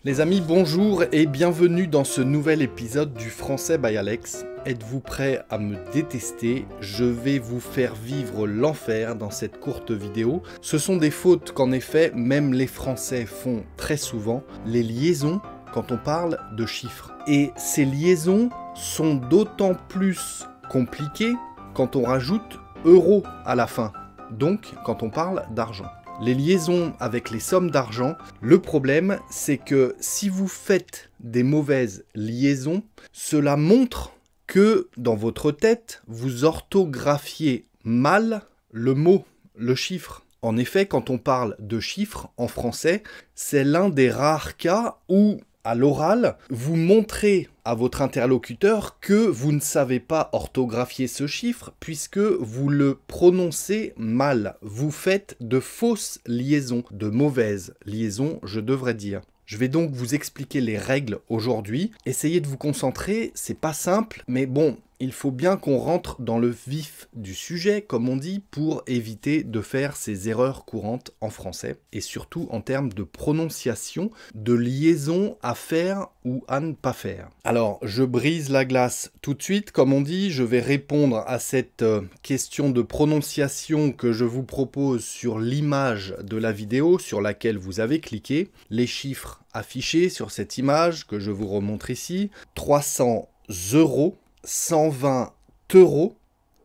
Les amis, bonjour et bienvenue dans ce nouvel épisode du Français by Alex. Êtes-vous prêts à me détester? Je vais vous faire vivre l'enfer dans cette courte vidéo. Ce sont des fautes qu'en effet, même les Français font très souvent, les liaisons quand on parle de chiffres. Et ces liaisons sont d'autant plus compliquées quand on rajoute euros à la fin, donc quand on parle d'argent. Les liaisons avec les sommes d'argent, le problème c'est que si vous faites des mauvaises liaisons, cela montre que dans votre tête, vous orthographiez mal le mot, le chiffre. En effet, quand on parle de chiffres en français, c'est l'un des rares cas où, à l'oral, vous montrez à votre interlocuteur que vous ne savez pas orthographier ce chiffre puisque vous le prononcez mal. Vous faites de fausses liaisons, de mauvaises liaisons, je devrais dire. Je vais donc vous expliquer les règles aujourd'hui. Essayez de vous concentrer, c'est pas simple, mais bon, il faut bien qu'on rentre dans le vif du sujet, comme on dit, pour éviter de faire ces erreurs courantes en français, et surtout en termes de prononciation, de liaison à faire ou à ne pas faire. Alors, je brise la glace tout de suite, comme on dit, je vais répondre à cette question de prononciation que je vous propose sur l'image de la vidéo sur laquelle vous avez cliqué. Les chiffres affichés sur cette image que je vous remontre ici, 300 euros, 120 euros,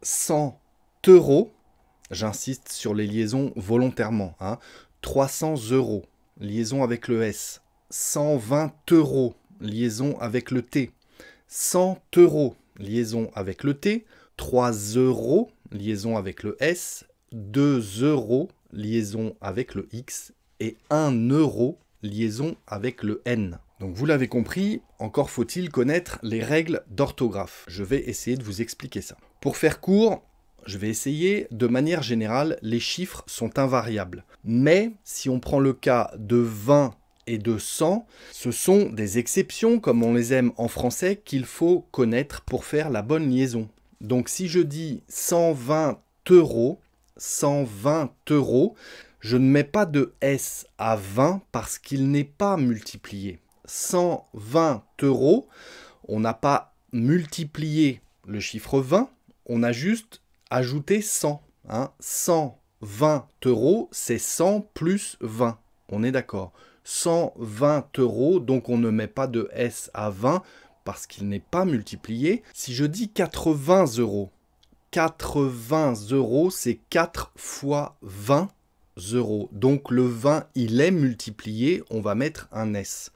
100 euros, j'insiste sur les liaisons volontairement, 300 euros, liaison avec le S, 120 euros, liaison avec le T, 100 euros, liaison avec le T, 3 euros, liaison avec le S, 2 euros, liaison avec le X, et 1 euro, liaison avec le N. Donc vous l'avez compris, encore faut-il connaître les règles d'orthographe. Je vais essayer de vous expliquer ça. Pour faire court, je vais essayer, de manière générale, les chiffres sont invariables. Mais si on prend le cas de 20 et de 100, ce sont des exceptions, comme on les aime en français, qu'il faut connaître pour faire la bonne liaison. Donc si je dis 120 euros, 120 euros, je ne mets pas de S à 20 parce qu'il n'est pas multiplié. 120 euros, on n'a pas multiplié le chiffre 20, on a juste ajouté 100. 120 euros, c'est 100 plus 20. On est d'accord. 120 euros, donc on ne met pas de S à 20 parce qu'il n'est pas multiplié. Si je dis 80 euros, 80 euros, c'est 4 fois 20 euros. Donc le 20, il est multiplié, on va mettre un S.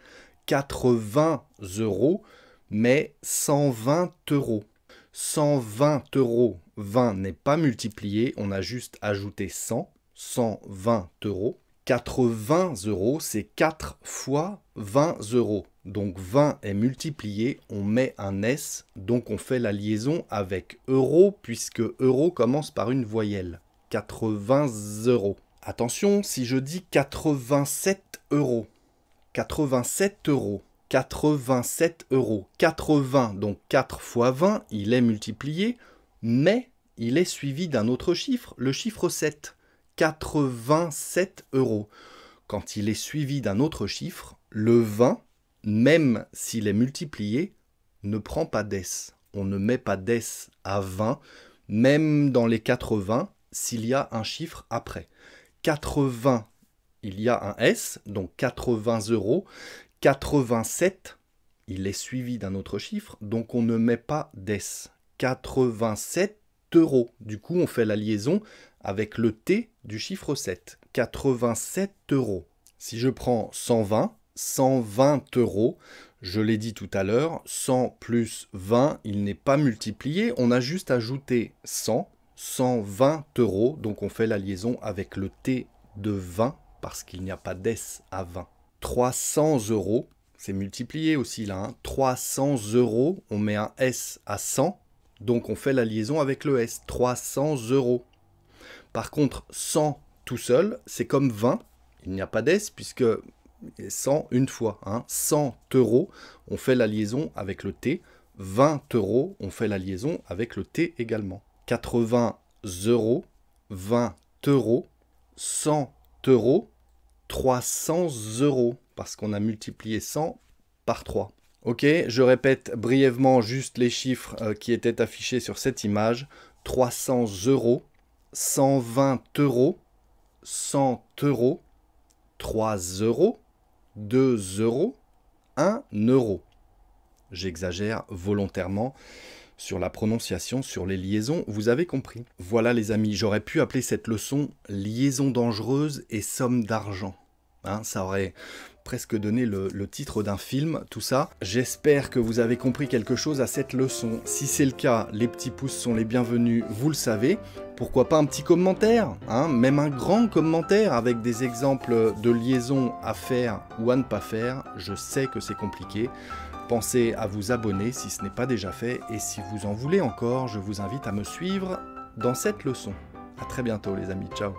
80 euros, mais 120 euros. 120 euros, 20 n'est pas multiplié, on a juste ajouté 100, 120 euros. 80 euros, c'est 4 fois 20 euros. Donc 20 est multiplié, on met un S, donc on fait la liaison avec euro, puisque euro commence par une voyelle. 80 euros. Attention, si je dis 87 euros, 87 euros, 87 euros, 80, donc 4 fois 20, il est multiplié, mais il est suivi d'un autre chiffre, le chiffre 7. 87 euros. Quand il est suivi d'un autre chiffre, le 20, même s'il est multiplié, ne prend pas d'S. On ne met pas d'S à 20, même dans les 80, s'il y a un chiffre après. 80, il y a un S, donc 80 euros. 87, il est suivi d'un autre chiffre, donc on ne met pas d'S. 87 euros. Du coup, on fait la liaison avec le T du chiffre 7. 87 euros. Si je prends 120, 120 euros, je l'ai dit tout à l'heure, 100 plus 20, il n'est pas multiplié, on a juste ajouté 100, 120 euros, donc on fait la liaison avec le T de 20, parce qu'il n'y a pas d'S à 20. 300 euros, c'est multiplié aussi là, 300 euros, on met un S à 100, donc on fait la liaison avec le S, 300 euros. Par contre, 100 tout seul, c'est comme 20, il n'y a pas d'S puisque 100 une fois. 100 euros, on fait la liaison avec le T. 20 euros, on fait la liaison avec le T également. 80 euros, 20 euros, 100 euros, 300 euros. parce qu'on a multiplié 100 par 3. Ok, je répète brièvement juste les chiffres qui étaient affichés sur cette image. 300 euros, 120 euros, 100 euros, 3 euros, 2 euros, 1 euro. J'exagère volontairement sur la prononciation, sur les liaisons, vous avez compris. Voilà les amis, j'aurais pu appeler cette leçon « Liaison dangereuse et somme d'argent ». Hein, ça aurait presque donné le titre d'un film, tout ça. J'espère que vous avez compris quelque chose à cette leçon. Si c'est le cas, les petits pouces sont les bienvenus, vous le savez. Pourquoi pas un petit commentaire, hein, même un grand commentaire avec des exemples de liaisons à faire ou à ne pas faire. Je sais que c'est compliqué. Pensez à vous abonner si ce n'est pas déjà fait. Et si vous en voulez encore, je vous invite à me suivre dans cette leçon. À très bientôt les amis, ciao.